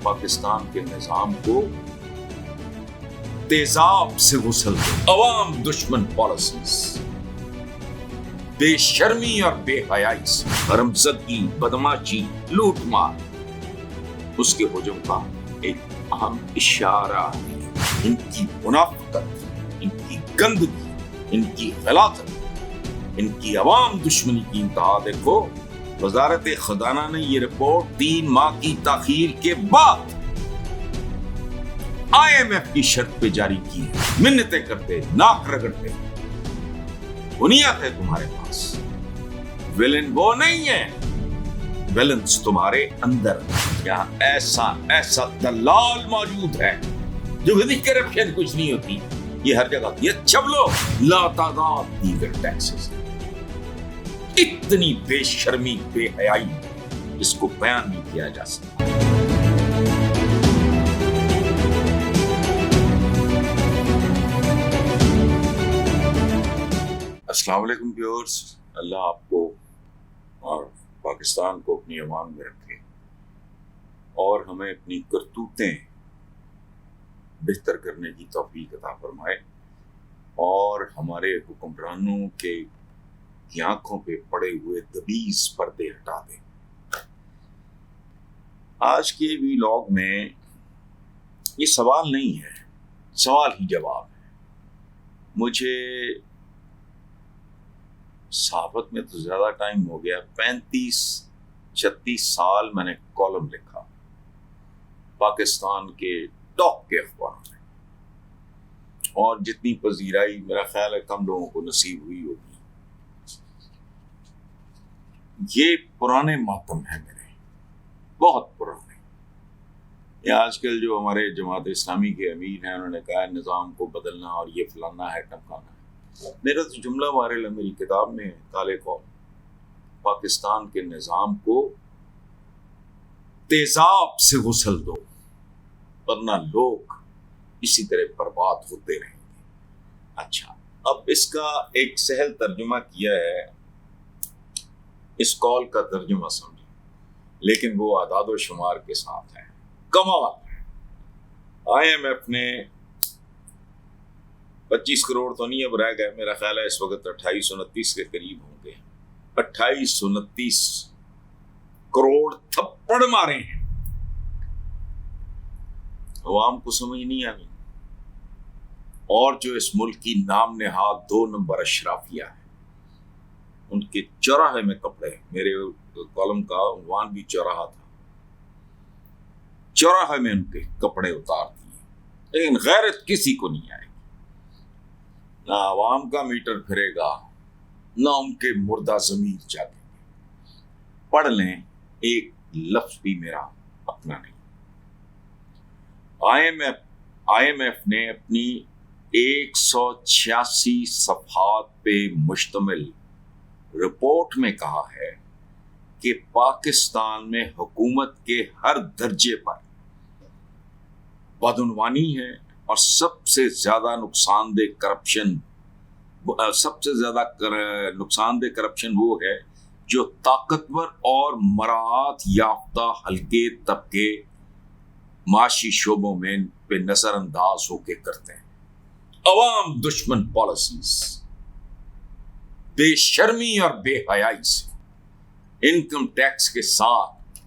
पाकिस्तान के निजाम को तेजाब से गुसल दो। अवाम दुश्मन पॉलिसीज, बेशर्मी और बेहयाई से हरमज़दगी, बदमाशी, लूटमार, उसके हुजूम का एक अहम इशारा है। इनकी मुनाफिकत, इनकी गंदगी, इनकी गलाजत, इनकी अवाम दुश्मनी की इंतहा देखो। वजारत खजाना ने ये रिपोर्ट 3 माह की ताखीर के बाद IMF की शर्त पे जारी की है। मिन्नतें करते, नाक रगड़ते, बुनियाद है तुम्हारे पास, विलन वो नहीं है, विलन्स तुम्हारे अंदर। यहाँ ऐसा दलाल मौजूद है जो विधि करप्शन कुछ नहीं होती, ये हर जगह ये चबलो लातादाद दीगर टैक्सेस, इतनी बेशर्मी, बेहयाई जिसको बयान नहीं किया जा सकता। अस्सलाम वालेकुम व्यूअर्स, अल्लाह आपको और पाकिस्तान को अपनी अमान में रखे और हमें अपनी करतूतें बेहतर करने की तौफीक अता फरमाए और हमारे हुक्मरानों के की आंखों पे पड़े हुए दबीज पर्दे हटा दें। आज के व्लॉग में ये सवाल नहीं है, सवाल ही जवाब है। मुझे सहाफत में तो ज्यादा टाइम हो गया, 35-36 साल मैंने कॉलम लिखा पाकिस्तान के टॉप के अखबारों में, और जितनी पजीराई मेरा ख्याल है कम लोगों को नसीब हुई होगी। ये पुराने मातम है मेरे, बहुत पुराने। ये आजकल जो हमारे जमात इस्लामी के अमीर हैं, उन्होंने कहा निज़ाम को बदलना और ये फलाना है, टमकाना है। मेरा तो जुमला वारिल मेरी किताब में काले कौल, पाकिस्तान के निज़ाम को तेजाब से गुसल दो, वरना लोग इसी तरह बर्बाद होते रहेंगे। अच्छा, अब इसका एक सहल तर्जुमा किया है, इस कॉल का तर्जुमा समझे, लेकिन वो आदाद शुमार के साथ है। कमाल है। IMF ने 25 करोड़ तो नहीं अब रह गए, मेरा ख्याल है इस वक्त 2829 के करीब होंगे, 2829 करोड़ थप्पड़ मारे हैं। अवाम को समझ नहीं आई। और जो इस मुल्क की नाम नेहाद 2 नंबर अशराफिया है, उनके चौराहे में कपड़े, मेरे कॉलम का उन्वान भी चौराहा था, चौराहे में उनके कपड़े उतार दिए, लेकिन गैरत किसी को नहीं आएगी। ना आवाम का मीटर फिरेगा, ना उनके मुर्दा ज़मीर जागेंगे। पढ़ लें, एक लफ्ज भी मेरा अपना नहीं। IMF ने अपनी 186 सफ़हात पे मुश्तमिल रिपोर्ट में कहा है कि पाकिस्तान में हुकूमत के हर दर्जे पर बदउनवानी है और सबसे ज्यादा नुकसानदेह करप्शन वो है जो ताकतवर और मराहत याफ्ता हल्के तबके माशी शोबों में पे नजरअंदाज होके करते हैं। अवाम दुश्मन पॉलिसीज, बेशर्मी और बेहयाई से इनकम टैक्स के साथ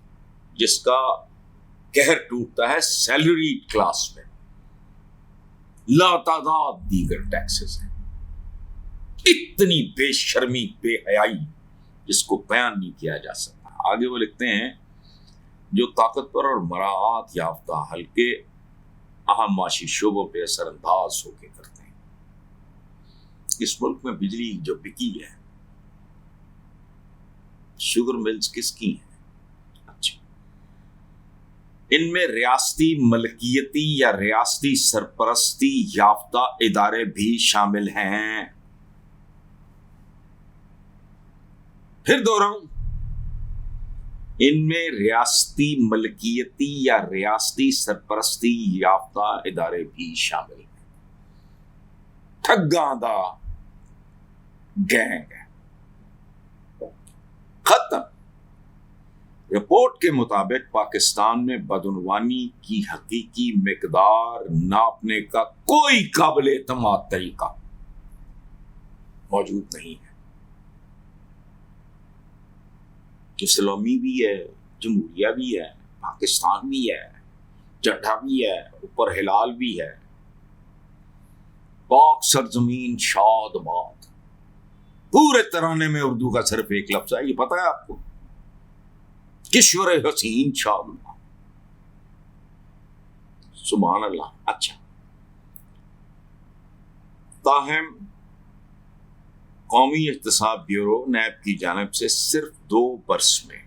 जिसका कहर टूटता है सैलरी क्लास में, लातादाद दीगर टैक्सेस हैं। इतनी बेशर्मी, बेहयाई जिसको बयान नहीं किया जा सकता। आगे वो लिखते हैं, जो ताकतवर और मराहत याफ्ता हल्के अहम माशी शोबों पे असरअंदाज होके करते हैं। इस मुल्क में बिजली जो बिकी है, शुगर मिल्स किसकी हैं? अच्छा, इनमें रियासती मलकियती या रियासती सरपरस्ती याफ्ता इदारे भी शामिल हैं। फिर दोहराऊं, इनमें रियासती मलकियती या रियासती सरपरस्ती याफ्ता इदारे भी शामिल हैं। ठग्गां दा गैंग खत्म। رپورٹ کے مطابق پاکستان میں بدعنوانی کی حقیقی مقدار ناپنے کا کوئی قابل اعتماد طریقہ موجود نہیں ہے. اسلامی بھی ہے، جمہوریہ بھی ہے، پاکستان بھی ہے، جھنڈا بھی ہے، اوپر ہلال بھی ہے، پاک سرزمین شاد باد. پورے ترانے میں اردو کا صرف ایک لفظ ہے، یہ پتہ ہے آپ کو؟ کشور حسین شاد اللہ. سبحان اللہ. اچھا، تاہم قومی احتساب بیورو نیب کی جانب سے صرف 2 برس میں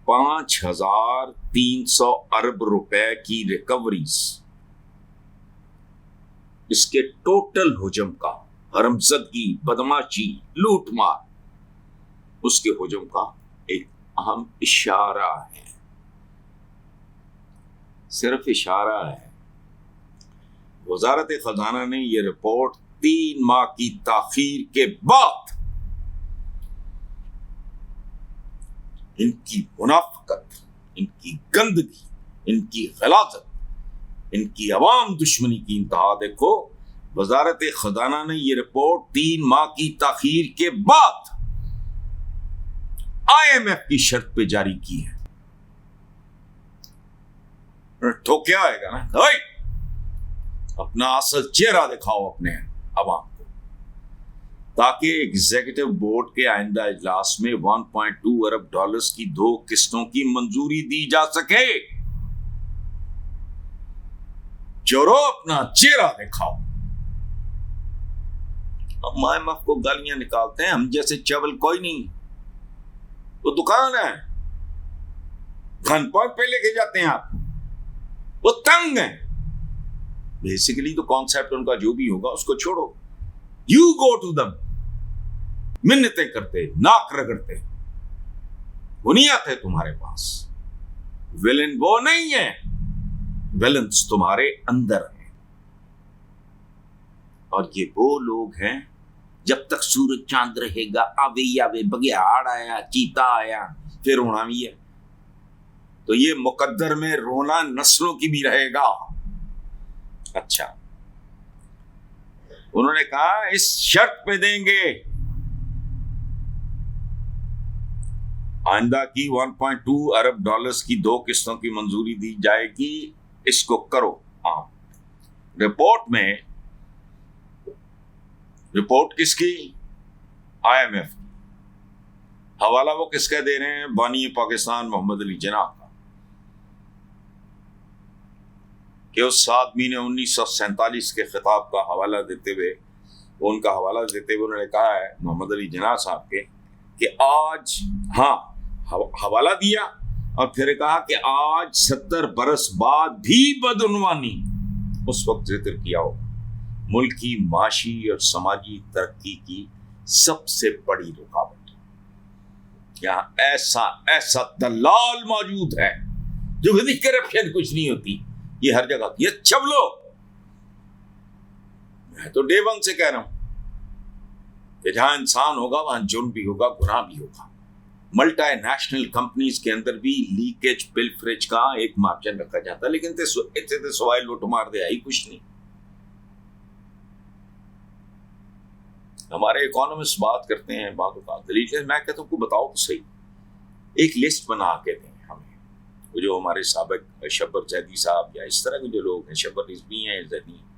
5,300 ارب روپے کی ریکوریز، اس کے ٹوٹل حجم کا، حرمزدگی، بدماشی، لوٹ مار، اس کے حجم کا ایک اہم اشارہ ہے، صرف اشارہ ہے. وزارت خزانہ نے یہ رپورٹ 3 ماہ کی تاخیر کے بعد ان کی منافقت، ان کی گندگی، ان کی غلاظت، ان کی عوام دشمنی کی انتہا دیکھو. وزارت خزانہ نے یہ رپورٹ 3 ماہ کی تاخیر کے بعد IMF کی شرط پہ جاری کی ہے. تو کیا آئے گا نا، اپنا اصل چہرہ دکھاؤ اپنے عوام کو، تاکہ ایگزیکٹو بورڈ کے آئندہ اجلاس میں 1.2 ارب ڈالرز کی 2 قسطوں کی منظوری دی جا سکے. چورو اپنا چہرہ دکھاؤ. ہم IMF کو گالیاں نکالتے ہیں، ہم جیسے چاول کوئی نہیں، وہ دکان ہے، گن پوائنٹ پہ لے کے جاتے ہیں آپ، وہ تنگ ہیں. بیسیکلی تو کانسیپٹ ان کا جو بھی ہوگا اس کو چھوڑو. یو گو ٹو دم، منتیں کرتے، ناک رگڑتے، وہ نہیں آتے تمہارے پاس. ویلن وہ نہیں ہے، ویلنس تمہارے اندر ہے. اور یہ وہ لوگ ہیں، جب تک سورج چاند رہے گا، آوے آوے بگیاڑ آیا، چیتا آیا، پھر رونا بھی ہے. تو یہ مقدر میں رونا نسلوں کی بھی رہے گا. اچھا، انہوں نے کہا اس شرط پہ دیں گے، آئندہ کی 1.2 ارب ڈالرز کی 2 قسطوں کی منظوری دی جائے گی، اس کو کرو. ہاں، رپورٹ کس کی؟ IMF. حوالہ وہ کس کا دے رہے ہیں؟ بانی پاکستان محمد علی جناح کا، کہ اس 7 مئی 1947 کے خطاب کا حوالہ دیتے ہوئے، ان کا حوالہ دیتے ہوئے انہوں نے کہا ہے محمد علی جناح صاحب کے، کہ آج، ہاں حوالہ دیا اور پھر کہا کہ آج 70 برس بعد بھی بدعنوانی اس وقت ذکر کیا ہوگا ملکی معاشی اور سماجی ترقی کی سب سے بڑی رکاوٹ. یہاں ایسا دلال موجود ہے جو کہتی کرپشن کچھ نہیں ہوتی، یہ ہر جگہ یہ چبلو. میں تو ڈے 1 سے کہہ رہا ہوں کہ جہاں انسان ہوگا وہاں جرم بھی ہوگا، گناہ بھی ہوگا. ملٹی نیشنل کمپنیز کے اندر بھی لیکیج پل فریج کا ایک مارجن رکھا جاتا ہے، لیکن اتنے سوائے لوٹ مار دے آئی کچھ نہیں. ہمارے اکانومسٹ بات کرتے ہیں بعض اوقات دلیل، میں کہتا ہوں کو بتاؤ تو صحیح، ایک لسٹ بنا کے دیں ہمیں. وہ جو ہمارے سابق شبر زیدی صاحب یا اس طرح کے جو لوگ ہیں، شبر رضوی ہیں، زیدی ہیں،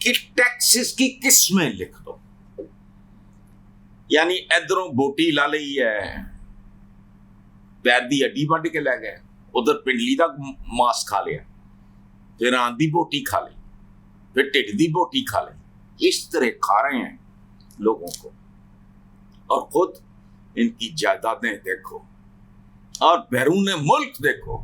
کہ ٹیکسز کی قسمیں لکھ دو. یعنی ادھروں بوٹی لا لی ہے، پیر دی ہڈی بڈ کے لے گئے، ادھر پنڈلی دا ماس کھا لیا، پھر آندھی بوٹی کھا لی، پھر ٹڈ دی بوٹی کھا لی. اس طرح کھا رہے ہیں لوگوں کو. اور خود ان کی جائیدادیں دیکھو اور بیرون ملک دیکھو.